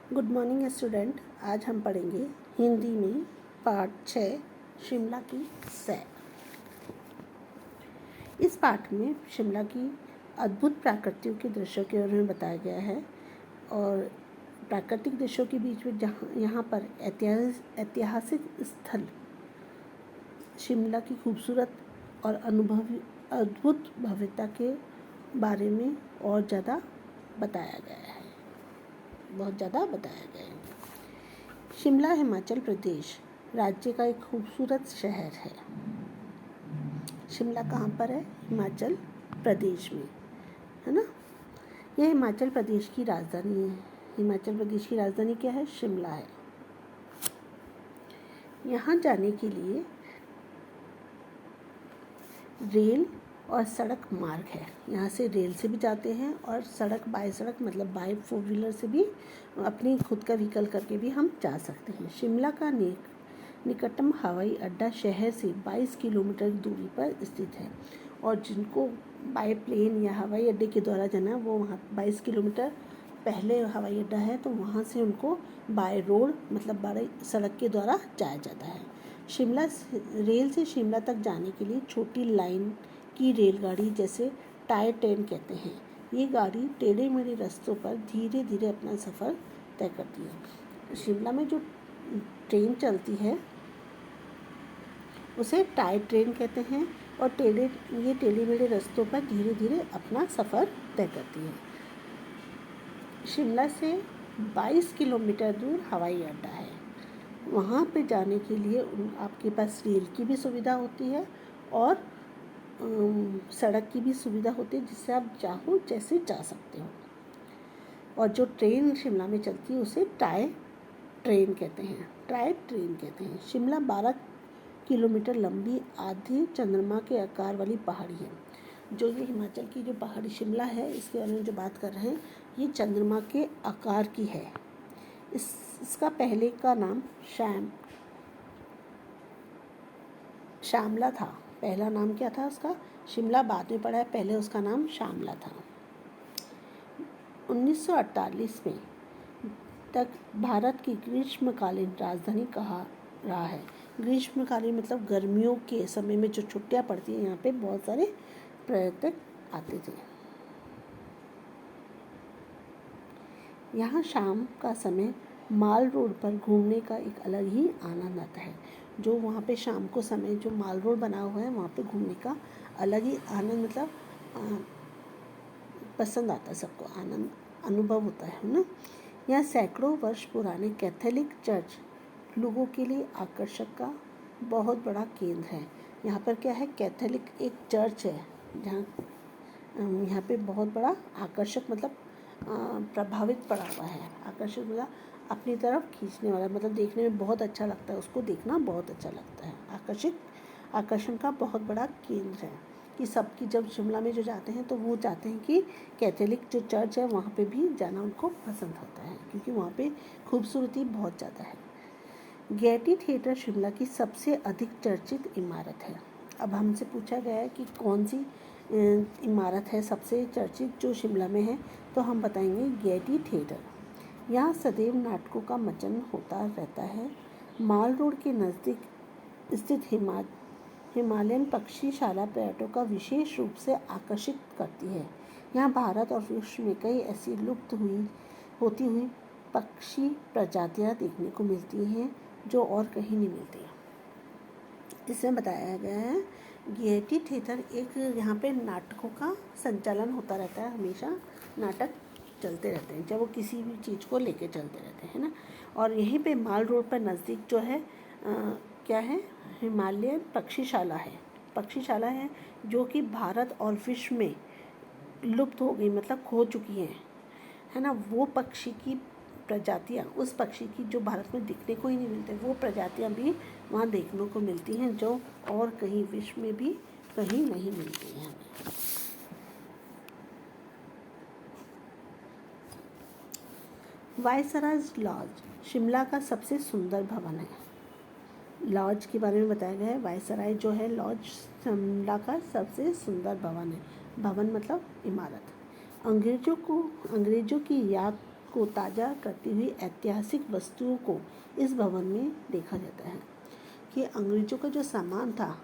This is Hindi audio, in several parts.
Good morning student. आज हम पढ़ेंगे हिंदी में पाठ 6 शिमला की सैर। इस पाठ में शिमला की अद्भुत प्राकृतिक के दृश्यों के बारे में बताया गया है और प्राकृतिक दृश्यों के बीच में यहाँ पर ऐतिहासिक स्थल शिमला की खूबसूरत और अद्भुत भव्यता के बारे में और ज़्यादा बताया गया है। शिमला हिमाचल प्रदेश राज्य का एक खूबसूरत शहर है। शिमला कहाँ पर है? हिमाचल प्रदेश में, है ना। यह हिमाचल प्रदेश की राजधानी है। हिमाचल प्रदेश की राजधानी क्या है? शिमला है। यहाँ जाने के लिए रेल और सड़क मार्ग है। यहाँ से रेल से भी जाते हैं और बाय सड़क मतलब बाय 4 व्हीलर से भी अपनी खुद का व्हीकल करके भी हम जा सकते हैं। शिमला का निकटतम हवाई अड्डा शहर से 22 किलोमीटर दूरी पर स्थित है और जिनको बाय प्लेन या हवाई अड्डे के द्वारा जाना वो वहाँ 22 किलोमीटर पहले हवाई अड्डा है तो वहाँ से उनको बाय रोड मतलब बाय सड़क के द्वारा जाया जाता है। रेल से शिमला तक जाने के लिए छोटी लाइन की रेलगाड़ी जैसे टायर ट्रेन कहते हैं। ये गाड़ी टेढ़े मेढ़े रास्तों पर धीरे धीरे अपना सफ़र तय करती है। शिमला में जो ट्रेन चलती है उसे टायर ट्रेन कहते हैं और ये टेढ़े मेढ़े रास्तों पर धीरे धीरे अपना सफ़र तय करती है। शिमला से 22 किलोमीटर दूर हवाई अड्डा है। वहाँ पे जाने के लिए आपके पास रेल की भी सुविधा होती है और सड़क की भी सुविधा होती है जिससे आप चाहो जैसे जा सकते हो। और जो ट्रेन शिमला में चलती है उसे टायर ट्रेन कहते हैं। शिमला 12 किलोमीटर लंबी आधी चंद्रमा के आकार वाली पहाड़ी है। जो ये हिमाचल की जो पहाड़ी शिमला है इसके बारे में जो बात कर रहे हैं ये चंद्रमा के आकार की है। इसका पहले का नाम शामला था। पहला नाम क्या था उसका? शिमला। बाद में पड़ा है, पहले उसका नाम शामला था। 1948 में तक भारत की ग्रीष्मकालीन राजधानी कहा रहा है। ग्रीष्मकालीन मतलब गर्मियों के समय में जो छुट्टियां पड़ती हैं यहाँ पे बहुत सारे पर्यटक आते थे। यहाँ शाम का समय माल रोड पर घूमने का एक अलग ही आनंद आता है। जो वहाँ पे शाम को समय जो माल रोड बना हुआ है वहाँ पे घूमने का अलग ही आनंद मतलब पसंद आता है सबको, आनंद अनुभव होता है ना। यहाँ सैकड़ों वर्ष पुराने कैथोलिक चर्च लोगों के लिए आकर्षक का बहुत बड़ा केंद्र है। यहाँ पर क्या है? कैथोलिक एक चर्च है जहाँ यहाँ पे बहुत बड़ा आकर्षक मतलब प्रभावित पड़ा हुआ है। आकर्षक मतलब अपनी तरफ खींचने वाला मतलब देखने में बहुत अच्छा लगता है, उसको देखना बहुत अच्छा लगता है। आकर्षण का बहुत बड़ा केंद्र है कि सबकी जब शिमला में जो जाते हैं तो वो चाहते हैं कि कैथोलिक जो चर्च है वहाँ पे भी जाना उनको पसंद होता है क्योंकि वहाँ पे खूबसूरती बहुत ज़्यादा है। गेयटी थिएटर शिमला की सबसे अधिक चर्चित इमारत है। अब हमसे पूछा गया है कि कौन सी इमारत है सबसे चर्चित जो शिमला में है, तो हम बताएंगे गेयटी थिएटर। यहाँ सदैव नाटकों का मंचन होता रहता है। माल रोड के नज़दीक स्थित हिमालयन पक्षीशाला पर्यटकों का विशेष रूप से आकर्षित करती है। यहाँ भारत और विश्व में कई ऐसी लुप्त होती हुई पक्षी प्रजातियाँ देखने को मिलती हैं जो और कहीं नहीं मिलती। इसमें बताया गया है गेयटी थिएटर एक यहाँ पे नाटकों का संचालन होता रहता है। हमेशा नाटक चलते रहते हैं जब वो किसी भी चीज़ को लेके चलते रहते हैं ना। और यहीं पे माल रोड पर नज़दीक जो है क्या है? हिमालयन पक्षीशाला है जो कि भारत और विश्व में लुप्त हो गई मतलब खो चुकी हैं, है ना। वो पक्षी की प्रजातियाँ, उस पक्षी की जो भारत में दिखने को ही नहीं मिलते, वो प्रजातियाँ भी वहाँ देखने को मिलती हैं जो और कहीं विश्व में भी कहीं नहीं मिलती हैं। वायसराय लॉज शिमला का सबसे सुंदर भवन है। लॉज के बारे में बताया गया है। वायसराय जो है लॉज शिमला का सबसे सुंदर भवन है। भवन मतलब इमारत। अंग्रेजों की याद को ताज़ा करती हुई ऐतिहासिक वस्तुओं को इस भवन में देखा जाता है। कि अंग्रेज़ों का जो सामान था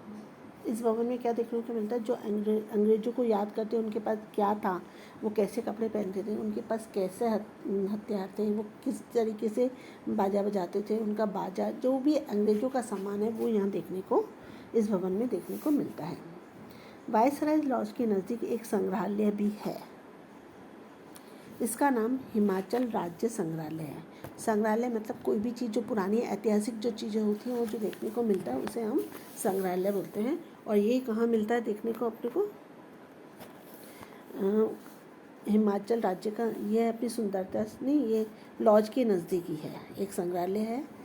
इस भवन में क्या देखने को मिलता है, जो अंग्रेज़ों को याद करते उनके पास क्या था, वो कैसे कपड़े पहनते थे, उनके पास कैसे हथियार थे, वो किस तरीके से बाजा बजाते थे, उनका बाजा, जो भी अंग्रेज़ों का सामान है वो यहाँ देखने को इस भवन में देखने को मिलता है। वायसराय लॉज के नज़दीक एक संग्रहालय भी है। इसका नाम हिमाचल राज्य संग्रहालय है। संग्रहालय मतलब कोई भी चीज़ जो पुरानी ऐतिहासिक जो चीज़ें होती हैं वो जो देखने को मिलता है उसे हम संग्रहालय बोलते हैं। और ये कहाँ मिलता है देखने को अपने को, हिमाचल राज्य का, ये अपनी सुंदरता नहीं, ये लॉज के नज़दीक ही है एक संग्रहालय है।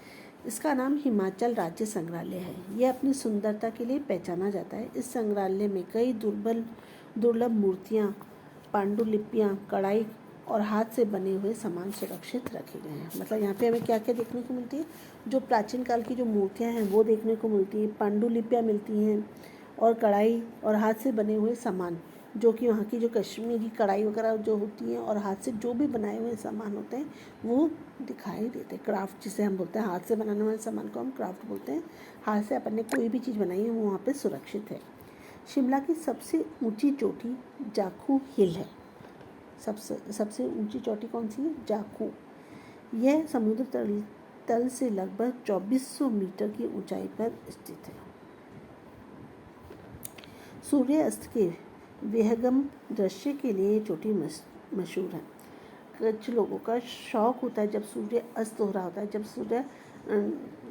इसका नाम हिमाचल राज्य संग्रहालय है। यह अपनी सुंदरता के लिए पहचाना जाता है। इस संग्रहालय में कई दुर्लभ मूर्तियाँ, पांडुलिपियाँ, कढ़ाई और हाथ से बने हुए सामान सुरक्षित रखे गए हैं। मतलब यहाँ पे हमें क्या क्या देखने को मिलती है, जो प्राचीन काल की जो मूर्तियाँ हैं वो देखने को मिलती है, पांडुलिपियाँ मिलती हैं और कढ़ाई और हाथ से बने हुए सामान, जो कि वहाँ की जो कश्मीरी कढ़ाई वगैरह जो होती हैं और हाथ से जो भी बनाए हुए सामान होते हैं वो दिखाई देते हैं। क्राफ्ट जिसे हम बोलते हैं, हाथ से बनाने वाले सामान को हम क्राफ्ट बोलते हैं। हाथ से अपन ने कोई भी चीज़ बनाई है वो वहाँ पे सुरक्षित है। शिमला की सबसे ऊंची चोटी जाखू हिल है। सबसे ऊंची चोटी कौन सी है? जाखू। यह समुद्र तल से लगभग 2400 मीटर की ऊंचाई पर स्थित है। सूर्यास्त के विहंगम दृश्य के लिए ये चोटी मशहूर है। कुछ लोगों का शौक होता है जब सूर्य अस्त हो रहा होता है, जब सूर्य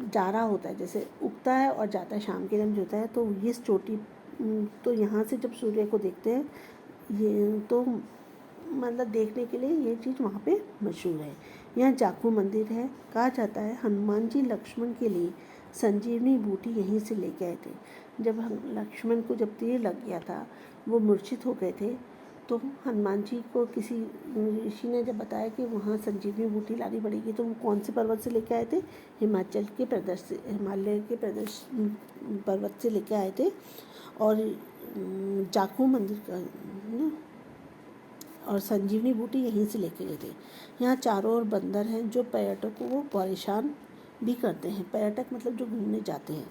जा रहा होता है, जैसे उगता है और जाता है शाम के टाइम जो होता है, तो इस चोटी, तो यहाँ से जब सूर्य को देखते हैं ये तो मतलब देखने के लिए ये चीज़ वहाँ पे मशहूर है। यहाँ जाखू मंदिर है। कहा जाता है हनुमान जी लक्ष्मण के लिए संजीवनी बूटी यहीं से लेके आए थे। जब लक्ष्मण को जब तीर लग गया था, वो मूर्छित हो गए थे, तो हनुमान जी को किसी ऋषि ने जब बताया कि वहाँ संजीवनी बूटी लानी पड़ेगी, तो वो कौन से पर्वत से लेके आए थे? हिमालय के पर्वत से लेके आए थे। और जाखू मंदिर का और संजीवनी बूटी यहीं से लेके गए थे। यहाँ चारों ओर बंदर हैं जो पर्यटकों को परेशान भी करते हैं। पर्यटक मतलब जो घूमने जाते हैं।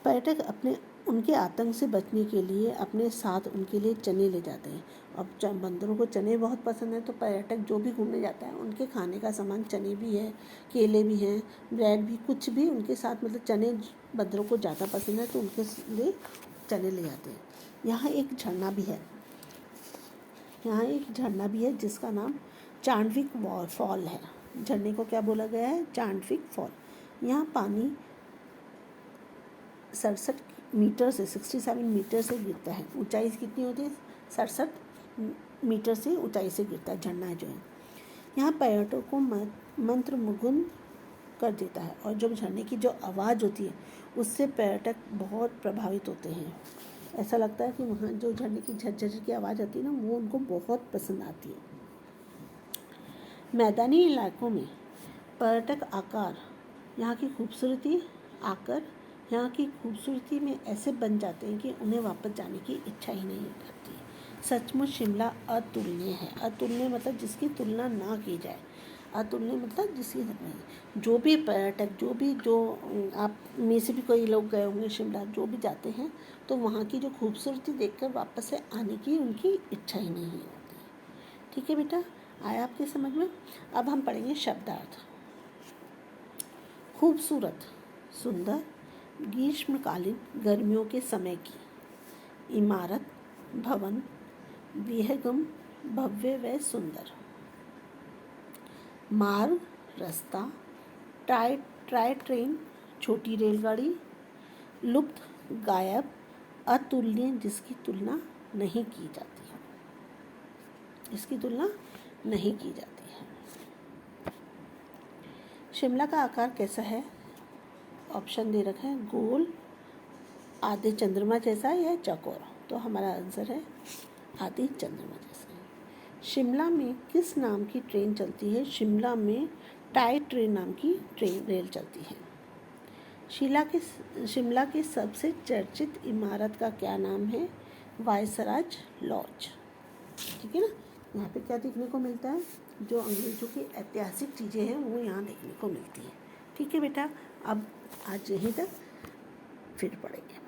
पर्यटक उनके आतंक से बचने के लिए अपने साथ उनके लिए चने ले जाते हैं। अब बंदरों को चने बहुत पसंद है, तो पर्यटक जो भी घूमने जाता है उनके खाने का सामान चने भी है, केले भी हैं, ब्रेड भी, कुछ भी उनके साथ, मतलब चने बंदरों को ज़्यादा पसंद है तो उनके लिए चने ले जाते हैं। यहाँ एक झरना भी है जिसका नाम चांडविक फॉल है। झरने को क्या बोला गया है? चांडविक फॉल। यहाँ पानी 67 मीटर से 67 मीटर से गिरता है। ऊंचाई कितनी होती है? 67 मीटर से ऊंचाई से गिरता है झरना जो है। यहाँ पर्यटकों को मंत्रमुग्ध कर देता है, और जब झरने की जो आवाज़ होती है उससे पर्यटक बहुत प्रभावित होते हैं। ऐसा लगता है कि वहाँ जो झरने की झरझर की आवाज़ आती है ना, वो उनको बहुत पसंद आती है। मैदानी इलाकों में पर्यटक यहाँ की खूबसूरती में ऐसे बन जाते हैं कि उन्हें वापस जाने की इच्छा ही नहीं करती। सचमुच शिमला अतुलनीय है। अतुलनीय मतलब जिसकी तुलना ना की जाए। अतुलनीय मतलब जिसकी, जो भी पर्यटक, जो आप में से भी कोई लोग गए होंगे शिमला, जो भी जाते हैं तो वहाँ की जो खूबसूरती देखकर वापस से आने की उनकी इच्छा ही नहीं होती। ठीक है बेटा, आया आपके समझ में? अब हम पढ़ेंगे शब्दार्थ। खूबसूरत, सुंदर, ग्रीष्मकालीन गर्मियों के समय की। इमारत, भवन, विहंगम, भव्य व सुंदर। मार्ग, रास्ता, टॉय ट्रेन, छोटी रेलगाड़ी। लुप्त, गायब, अतुलनीय, जिसकी तुलना नहीं की जाती है। शिमला का आकार कैसा है? ऑप्शन दे रखा है, गोल, आधे चंद्रमा जैसा या चौकोर। तो हमारा आंसर है आधे चंद्रमा जैसा। शिमला में किस नाम की ट्रेन चलती है? शिमला में टॉय ट्रेन नाम की रेल चलती है। शिमला की सबसे चर्चित इमारत का क्या नाम है? Viceroy lodge. ठीक है ना, यहाँ पे क्या देखने को मिलता है, जो अंग्रेजों की ऐतिहासिक चीज़ें हैं वो यहाँ देखने को मिलती हैं। ठीक है बेटा, अब आज यहीं तक, फिर पढ़ेंगे।